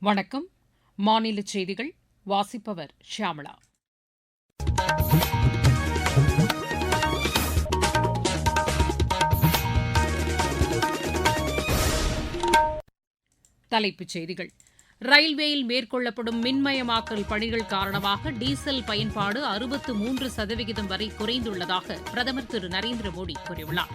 வணக்கம். மாநில செய்திகள் வாசிப்பவர் ஷியாமளா. தலைப்புச் செய்திகள். ரயில்வேயில் மேற்கொள்ளப்படும் மின்மயமாக்கல் பணிகள் காரணமாக டீசல் பயன்பாடு 63% வரை குறைந்துள்ளதாக பிரதமர் திரு நரேந்திர மோடி கூறியுள்ளார்.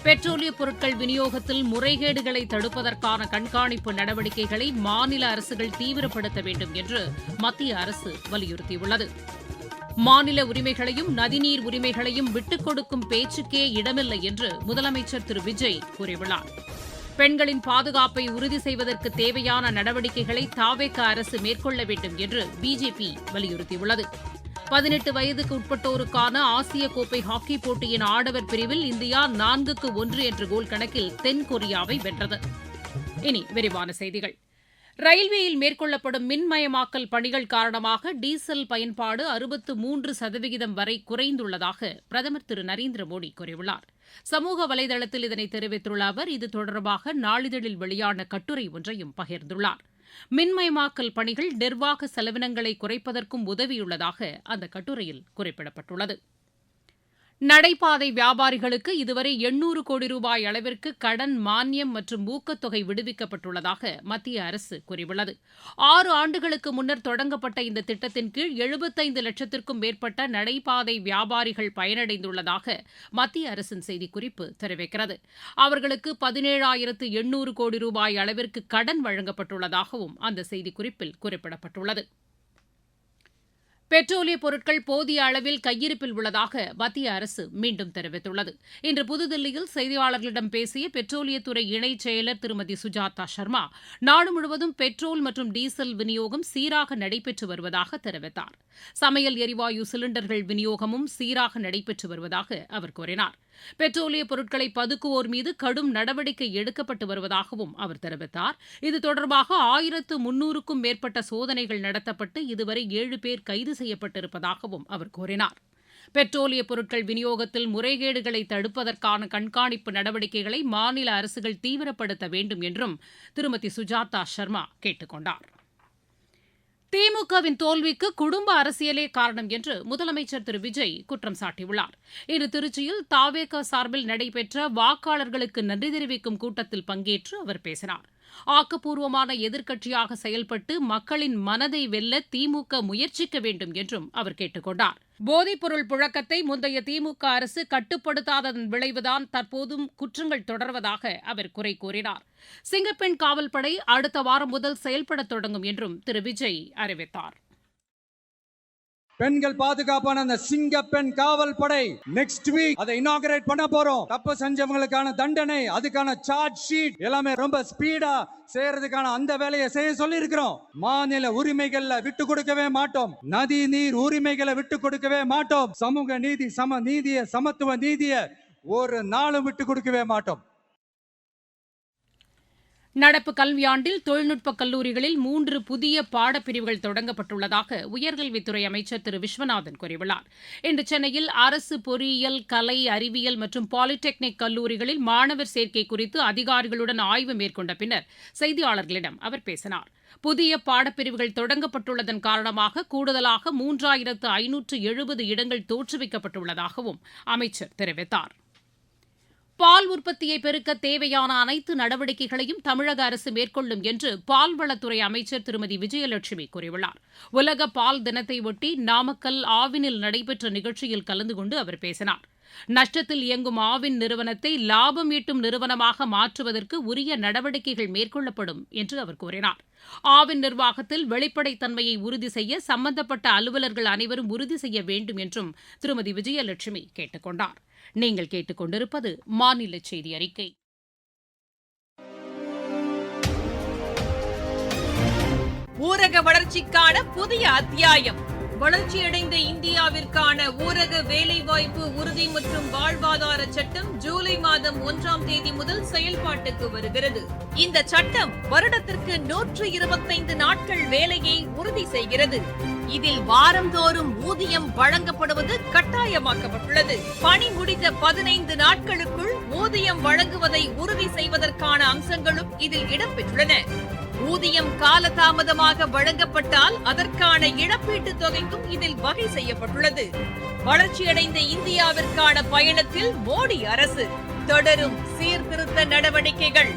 பெட்ரோலிய பொருட்கள் விநியோகத்தில் முறைகேடுகளை தடுப்பதற்கான கண்காணிப்பு நடவடிக்கைகளை மாநில அரசுகள் தீவிரப்படுத்த வேண்டும் என்று மத்திய அரசு வலியுறுத்தியுள்ளது. மாநில உரிமைகளையும் நதிநீர் உரிமைகளையும் விட்டுக் கொடுக்கும் பேச்சுக்கே இடமில்லை என்று முதலமைச்சர் திரு விஜய் கூறியுள்ளார். பெண்களின் பாதுகாப்பை உறுதி செய்வதற்கு தேவையான நடவடிக்கைகளை தாவேக அரசு மேற்கொள்ள வேண்டும் என்று பிஜேபி வலியுறுத்தியுள்ளது. 18 வயதுக்கு உட்பட்டோருக்கான ஆசிய கோப்பை ஹாக்கிப் போட்டியின் ஆடவர் பிரிவில் இந்தியா 4-1 என்ற கோல் கணக்கில் தென்கொரியாவை வென்றது. இனி விரிவான செய்திகள். ரயில்வேயில் மேற்கொள்ளப்படும் மின்மயமாக்கல் பணிகள் காரணமாக டீசல் பயன்பாடு 63% வரை குறைந்துள்ளதாக பிரதமர் திரு நரேந்திர மோடி கூறியுள்ளார். சமூக வலைதளத்தில் இதனை தெரிவித்துள்ள அவர் இது தொடர்பாக நாளிதழில் வெளியான கட்டுரை ஒன்றையும் பகிர்ந்துள்ளார். மின்மயமாக்கல் பணிகள் நிர்வாக செலவினங்களை குறைப்பதற்கும் உதவியுள்ளதாக அந்த கட்டுரையில் குறிப்பிடப்பட்டுள்ளது. நடைபாதை வியாபாரிகளுக்கு இதுவரை 800 கோடி ரூபாய் அளவிற்கு கடன் மானியம் மற்றும் ஊக்கத்தொகை விடுவிக்கப்பட்டுள்ளதாக மத்திய அரசு கூறியுள்ளது. 6 ஆண்டுகளுக்கு முன்னர் தொடங்கப்பட்ட இந்த திட்டத்தின் கீழ் 75 லட்சத்திற்கும் மேற்பட்ட நடைபாதை வியாபாரிகள் பயனடைந்துள்ளதாக மத்திய அரசின் செய்திக்குறிப்பு தெரிவிக்கிறது. அவர்களுக்கு 17,800 கோடி ரூபாய் அளவிற்கு கடன் வழங்கப்பட்டுள்ளதாகவும் அந்த செய்திக்குறிப்பில் குறிப்பிடப்பட்டுள்ளது. பெட்ரோலிய பொருட்கள் போதிய அளவில் கையிருப்பில் உள்ளதாக மத்திய அரசு மீண்டும் தெரிவித்துள்ளது. இன்று புதுதில்லியில் செய்தியாளர்களிடம் பேசிய பெட்ரோலியத்துறை இணைச் செயலர் திருமதி சுஜாதா சர்மா, நாடு முழுவதும் பெட்ரோல் மற்றும் டீசல் விநியோகம் சீராக நடைபெற்று வருவதாக தெரிவித்தார். சமையல் எரிவாயு சிலிண்டர்கள் விநியோகமும் சீராக நடைபெற்று வருவதாக அவர் கூறினார். பெட்ரோலிய பொருட்களை பதுக்குவோர் மீது கடும் நடவடிக்கை எடுக்கப்பட்டு வருவதாகவும் அவர் தெரிவித்தார். இது தொடர்பாக 1300க்கும் மேற்பட்ட சோதனைகள் நடத்தப்பட்டு இதுவரை 7 பேர் கைது செய்யப்பட்டிருப்பதாகவும் அவர் கூறினார். பெட்ரோலிய பொருட்கள் விநியோகத்தில் முறைகேடுகளை தடுப்பதற்கான கண்காணிப்பு நடவடிக்கைகளை மாநில அரசுகள் தீவிரப்படுத்த வேண்டும் என்றும் திருமதி சுஜாதா சர்மா கேட்டுக் கொண்டார். திமுகவின் தோல்விக்கு குடும்ப அரசியலே காரணம் என்று முதலமைச்சர் திரு விஜய் குற்றம் சாட்டியுள்ளார். இன்று திருச்சியில் தாவேக சார்பில் நடைபெற்ற வாக்காளர்களுக்கு நன்றி தெரிவிக்கும் கூட்டத்தில் பங்கேற்று அவர் பேசினார். ஆக்கப்பூர்வமான எதிர்க்கட்சியாக செயல்பட்டு மக்களின் மனதை வெல்ல திமுக முயற்சிக்க வேண்டும் என்றும் அவர் கேட்டுக் கொண்டார். போதைப்பொருள் புழக்கத்தை முந்தைய திமுக அரசு கட்டுப்படுத்தாததன் விளைவுதான் தற்போதும் குற்றங்கள் தொடர்வதாக அவர் குறை கூறினார். சிங்கப்பெண் காவல்படை அடுத்த வாரம் முதல் செயல்படத் தொடங்கும் என்றும் திரு விஜய் அறிவித்தார். பெண்கள் பாதுகாப்பான அந்த சிங்கப்பெண் காவல் படை நெக்ஸ்ட் வீக் அதை இனாகரேட் பண்ண போறோம். தப்பு செஞ்சவங்களுக்கான தண்டனை, அதுக்கான சார்ஜ் ஷீட் எல்லாமே ரொம்ப ஸ்பீடா செய்யறதுக்கான அந்த வேலையை செய்ய சொல்லி இருக்கிறோம். மாநில உரிமைகளை விட்டு கொடுக்கவே மாட்டோம். நதி நீர் உரிமைகளை விட்டு கொடுக்கவே மாட்டோம். சமூக நீதி, சம நீதிய, சமத்துவ நீதிய ஒரு நாளும் விட்டு கொடுக்கவே மாட்டோம். நடப்பு கல்வியாண்டில் தொழில்நுட்ப கல்லூரிகளில் 3 புதிய பாடப்பிரிவுகள் தொடங்கப்பட்டுள்ளதாக உயர்கல்வித்துறை அமைச்சர் திரு விஸ்வநாதன் கூறியுள்ளார். இன்று சென்னையில் அரசு பொறியியல், கலை, அறிவியல் மற்றும் பாலிடெக்னிக் கல்லூரிகளில் மாணவர் சேர்க்கை குறித்து அதிகாரிகளுடன் ஆய்வு மேற்கொண்ட பின்னர் செய்தியாளர்களிடம் அவர் பேசினார். புதிய பாடப்பிரிவுகள் தொடங்கப்பட்டுள்ளதன் காரணமாக கூடுதலாக 3570 இடங்கள் தோற்றுவிக்கப்பட்டுள்ளதாகவும் அமைச்சர் தெரிவித்தார். பால் உற்பத்தியை பெருக்க தேவையான அனைத்து நடவடிக்கைகளையும் தமிழக அரசு மேற்கொள்ளும் என்று பால்வளத்துறை அமைச்சர் திருமதி விஜயலட்சுமி கூறியுள்ளார். உலக பால் தினத்தை ஒட்டி நாமக்கல் ஆவினில் நடைபெற்ற நிகழ்ச்சியில் கலந்து கொண்டு அவர் பேசினார். நஷ்டத்தில் இயங்கும் ஆவின் நிறுவனத்தை லாபம் ஈட்டும் நிறுவனமாக மாற்றுவதற்கு உரிய நடவடிக்கைகள் மேற்கொள்ளப்படும் என்று அவர் கூறினார். ஆவின் நிர்வாகத்தில் வெளிப்படைத்தன்மையை உறுதி செய்ய சம்பந்தப்பட்ட அலுவலர்கள் அனைவரும் உறுதி செய்ய வேண்டும் என்றும் திருமதி விஜயலட்சுமி கேட்டுக் கொண்டார். நீங்கள் கேட்டுக்கொண்டிருப்பது மாநில செய்தி அறிக்கை. ஊரக வளர்ச்சிக்கான புதிய அத்தியாயம். வளர்ச்சியடைந்த இந்தியாவிற்கான ஊரக வேலைவாய்ப்பு உறுதி மற்றும் வாழ்வாதார சட்டம் ஜூலை மாதம் 1ஆம் தேதி முதல் செயல்பாட்டுக்கு வருகிறது. இந்த சட்டம் வருடத்திற்கு 125 நாட்கள் வேலையை உறுதி செய்கிறது. இதில் வாரந்தோறும் ஊதியம் வழங்கப்படுவது கட்டாயமாக்கப்பட்டுள்ளது. பணி முடிந்த 15 நாட்களுக்குள் ஊதியம் வழங்குவதை உறுதி செய்வதற்கான அம்சங்களும் இதில் இடம்பெற்றுள்ளன. ஊதியம் காலதாமதமாக வழங்கப்பட்டால் அதற்கான இழப்பீட்டுத் தொகைக்கும் இதில் வகை செய்யப்பட்டுள்ளது. வளர்ச்சியடைந்த இந்தியாவிற்கான பயணத்தில் மோடி அரசு தொடரும் சீர்திருத்த நடவடிக்கைகள்.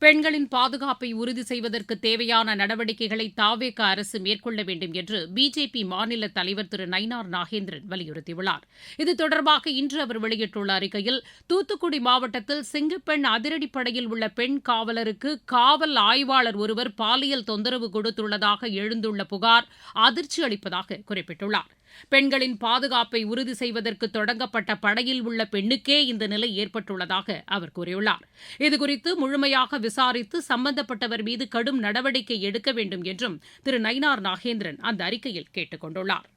பெண்களின் பாதுகாப்பை உறுதி செய்வதற்கு தேவையான நடவடிக்கைகளை தாவேக அரசு மேற்கொள்ள வேண்டும் என்று பிஜேபி மாநில தலைவர் திரு நயினார் நாகேந்திரன் வலியுறுத்தியுள்ளார். இது தொடர்பாக இன்று அவர் வெளியிட்டுள்ள அறிக்கையில், தூத்துக்குடி மாவட்டத்தில் சிங்கப்பெண் அதிரடிப்படையில் உள்ள பெண் காவலருக்கு காவல் ஆய்வாளர் ஒருவர் பாலியல் தொந்தரவு கொடுத்துள்ளதாக எழுந்துள்ள புகார் அதிர்ச்சி அளிப்பதாக குறிப்பிட்டுள்ளார். பெண்களின் பாதுகாப்பை உறுதி செய்வதற்கு தொடங்கப்பட்ட படையில் உள்ள பெண்ணுக்கே இந்த நிலை ஏற்பட்டுள்ளதாக அவர் கூறியுள்ளார். இதுகுறித்து முழுமையாக விசாரித்து சம்பந்தப்பட்டவர் மீது கடும் நடவடிக்கை எடுக்க வேண்டும் என்றும் திரு நயினார் நாகேந்திரன் அந்த அறிக்கையில் கேட்டுக் கொண்டுள்ளார்.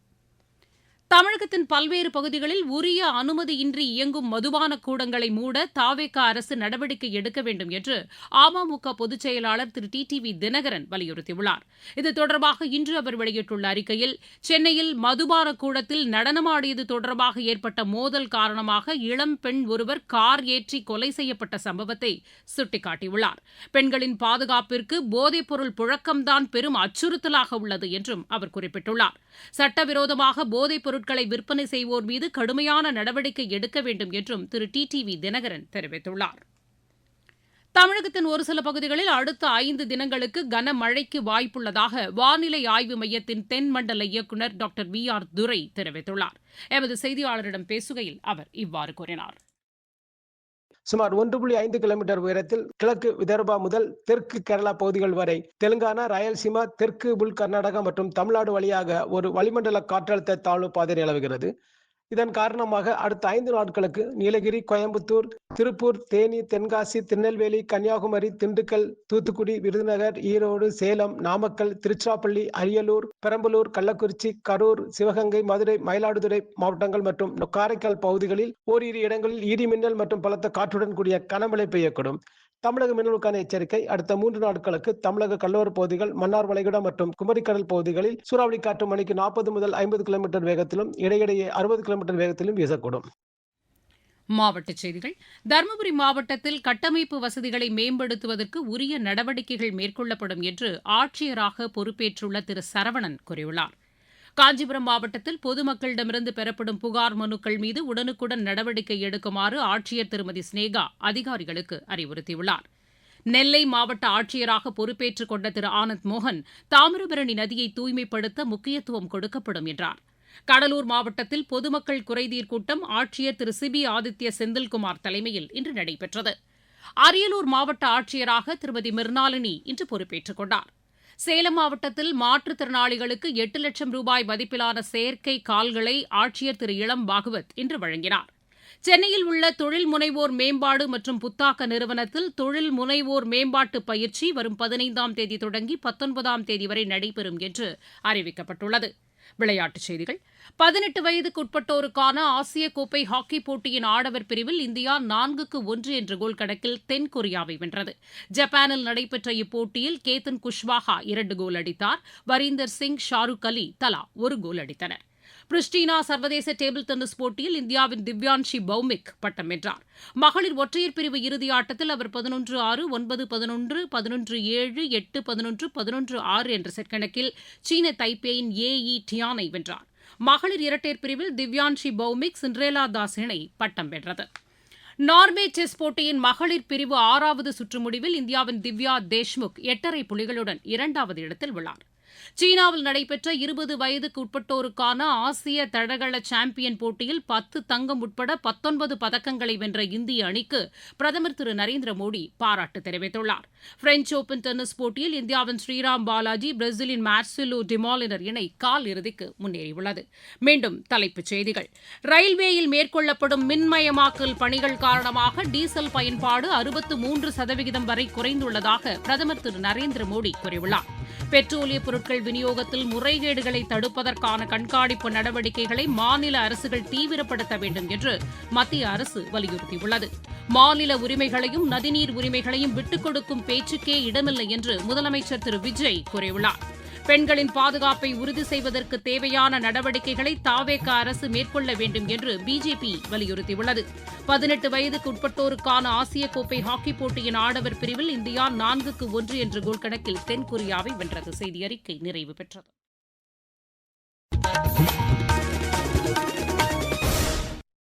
தமிழகத்தின் பல்வேறு பகுதிகளில் உரிய அனுமதியின்றி இயங்கும் மதுபான கூடங்களை மூட தாவேக அரசு நடவடிக்கை எடுக்க வேண்டும் என்று அமமுக பொதுச் செயலாளர் திரு டிடிவி தினகரன் வலியுறுத்தியுள்ளார். இது தொடர்பாக இன்று அவர் வெளியிட்டுள்ள அறிக்கையில், சென்னையில் மதுபான கூடத்தில் நடனமாடியது தொடர்பாக ஏற்பட்ட மோதல் காரணமாக இளம் பெண் ஒருவர் கார் ஏற்றி கொலை செய்யப்பட்ட சம்பவத்தை சுட்டிக்காட்டியுள்ளார். பெண்களின் பாதுகாப்பிற்கு போதைப்பொருள் புழக்கம்தான் பெரும் அச்சுறுத்தலாக உள்ளது என்றும் அவர் குறிப்பிட்டுள்ளார். சட்டவிரோதமாக போதைப் பொருட்களை விற்பனை செய்வோர் மீது கடுமையான நடவடிக்கை எடுக்க வேண்டும் என்றும் திரு டிடிவி தினகரன் தெரிவித்துள்ளார். தமிழகத்தின் ஒரு சில பகுதிகளில் அடுத்த 5 தினங்களுக்கு கனமழைக்கு வாய்ப்புள்ளதாக வானிலை ஆய்வு மையத்தின் தென்மண்டல இயக்குநர் டாக்டர் VR துரை தெரிவித்துள்ளார். எமது செய்தியாளரிடம் பேசுகையில் அவர் இவ்வாறு கூறினார். சுமார் 1.5 கிலோமீட்டர் உயரத்தில் கிழக்கு விதர்பா முதல் தெற்கு கேரளா பகுதிகள் வரை தெலுங்கானா, ராயல்சீமா, தெற்கு உள் கர்நாடகா மற்றும் தமிழ்நாடு வழியாக ஒரு வளிமண்டல காற்றழுத்த தாழ்வு பாதை நிலவுகிறது. இதன் காரணமாக அடுத்த 5 நாட்களுக்கு நீலகிரி, கோயம்புத்தூர், திருப்பூர், தேனி, தென்காசி, திருநெல்வேலி, கன்னியாகுமரி, திண்டுக்கல், தூத்துக்குடி, விருதுநகர், ஈரோடு, சேலம், நாமக்கல், திருச்சிராப்பள்ளி, அரியலூர், பெரம்பலூர், கள்ளக்குறிச்சி, கரூர், சிவகங்கை, மதுரை, மயிலாடுதுறை மாவட்டங்கள் மற்றும் காரைக்கால் பகுதிகளில் ஓரிரு இடங்களில் இடி மின்னல் மற்றும் பலத்த காற்றுடன் கூடிய கனமழை பெய்யக்கூடும். தமிழக மீனவர்களுக்கான எச்சரிக்கை: அடுத்த 3 நாட்களுக்கு தமிழக கடலோர பகுதிகள், மன்னார் வளைகுடா மற்றும் குமரிக்கடல் பகுதிகளில் சூறாவளி காற்று மணிக்கு 40 முதல் 50 கிலோமீட்டர் வேகத்திலும் இடையிடையே 60 கிலோமீட்டர் வேகத்திலும் வீசக்கூடும். மாவட்டச் செய்திகள். தருமபுரி மாவட்டத்தில் கட்டமைப்பு வசதிகளை மேம்படுத்துவதற்கு உரிய நடவடிக்கைகள் மேற்கொள்ளப்படும் என்று ஆட்சியராக பொறுப்பேற்றுள்ள திரு சரவணன் கூறியுள்ளார். காஞ்சிபுரம் மாவட்டத்தில் பொதுமக்களிடமிருந்து பெறப்படும் புகார் மனுக்கள் மீது உடனுக்குடன் நடவடிக்கை எடுக்குமாறு ஆட்சியர் திருமதி ஸ்னேகா அதிகாரிகளுக்கு அறிவுறுத்தியுள்ளார். நெல்லை மாவட்ட ஆட்சியராக பொறுப்பேற்றுக் கொண்ட திரு ஆனந்த் மோகன் தாமிரபரணி நதியை தூய்மைப்படுத்த முக்கியத்துவம் கொடுக்கப்படும் என்றார். கடலூர் மாவட்டத்தில் பொதுமக்கள் குறைதீர் கூட்டம் ஆட்சியர் திரு சிபி ஆதித்ய செந்தில்குமார் தலைமையில் இன்று நடைபெற்றது. அரியலூர் மாவட்ட ஆட்சியராக திருமதி மிர்னாலினி இன்று பொறுப்பேற்றுக் கொண்டார். சேலம் மாவட்டத்தில் மாற்றுத்திறனாளிகளுக்கு 8 லட்சம் ரூபாய் மதிப்பிலான செயற்கை கால்களை ஆட்சியர் திரு இளம் பாகவத் இன்று வழங்கினார். சென்னையில் உள்ள தொழில் முனைவோர் மேம்பாடு மற்றும் புத்தாக்க நிறுவனத்தில் தொழில் முனைவோர் மேம்பாட்டு பயிற்சி வரும் 15ஆம் தேதி தொடங்கி 19ஆம் தேதி வரை நடைபெறும் என்று அறிவிக்கப்பட்டுள்ளது. விளையாட்டுச் செய்திகள். 18 வயதுக்குட்பட்டோருக்கான ஆசிய கோப்பை ஹாக்கி போட்டியின் ஆடவர் பிரிவில் இந்தியா 4-1 என்ற கோல் கணக்கில் தென்கொரியாவை வென்றது. ஜப்பானில் நடைபெற்ற இப்போட்டியில் கேத்தன் குஷ்வாஹா 2 கோல் அடித்தார். வரீந்தர் சிங், ஷாருக் அலி தலா 1 கோல் அடித்தனர். பிரிஸ்டினா சர்வதேச டேபிள் டென்னிஸ் போட்டியில் இந்தியாவின் திவ்யான்ஷி பௌமிக் பட்டம் வென்றார். மகளிர் ஒற்றையர் பிரிவு இறுதி ஆட்டத்தில் அவர் 11-6, 9-11, 11-7, 8-11, 11-6 என்ற செட் கணக்கில் சீன தைப்பேயின் ஏஇ டியானை வென்றார். மகளிர் இரட்டையர் பிரிவில் திவ்யான்ஷி பௌமிக், சிண்ட்ரேலா தாஸ் இணை பட்டம் வென்றது. நார்வே செஸ் போட்டியின் மகளிர் பிரிவு 6வது சுற்று முடிவில் இந்தியாவின் திவ்யா தேஷ்முக் 8.5 புள்ளிகளுடன் 2வது இடத்தில் உள்ளார். சீனாவில் நடைபெற்ற 20 வயதுக்கு உட்பட்டோருக்கான ஆசிய தடகள சாம்பியன் போட்டியில் 10 தங்கம் உட்பட 19 பதக்கங்களை வென்ற இந்திய அணிக்கு பிரதமர் திரு நரேந்திர மோடி பாராட்டு தெரிவித்துள்ளார். பிரெஞ்ச் ஓபன் டென்னிஸ் போட்டியில் இந்தியாவின் ஸ்ரீராம் பாலாஜி, பிரேசிலின் மார்சிலோ டிமாலினர் இணை கால் இறுதிக்கு முன்னேறியுள்ளது. மீண்டும் தலைப்புச் செய்திகள். ரயில்வேயில் மேற்கொள்ளப்படும் மின்மயமாக்கல் பணிகள் காரணமாக டீசல் பயன்பாடு 63% வரை குறைந்துள்ளதாக பிரதமர் திரு நரேந்திர மோடி கூறியுள்ளார். பெட்ரோலிய பொருட்கள் விநியோகத்தில் முறைகேடுகளை தடுப்பதற்கான கண்காணிப்பு நடவடிக்கைகளை மாநில அரசுகள் தீவிரப்படுத்த வேண்டும் என்று மத்திய அரசு வலியுறுத்தியுள்ளது. மாநில உரிமைகளையும் நதிநீர் உரிமைகளையும் விட்டுக் கொடுக்கும் பேச்சுக்கே இடமில்லை என்று முதலமைச்சர் திரு விஜய் கூறியுள்ளார். பெண்களின் பாதுகாப்பை உறுதி செய்வதற்கு தேவையான நடவடிக்கைகளை தாவேக அரசு மேற்கொள்ள வேண்டும் என்று பிஜேபி வலியுறுத்தியுள்ளது. 18 வயதுக்கு உட்பட்டோருக்கான ஆசிய கோப்பை ஹாக்கிப் போட்டியின் ஆடவர் பிரிவில் இந்தியா 4-1 என்ற கோல் கணக்கில் தென்கொரியாவை வென்றது. செய்தி அறிக்கை நிறைவு பெற்றது.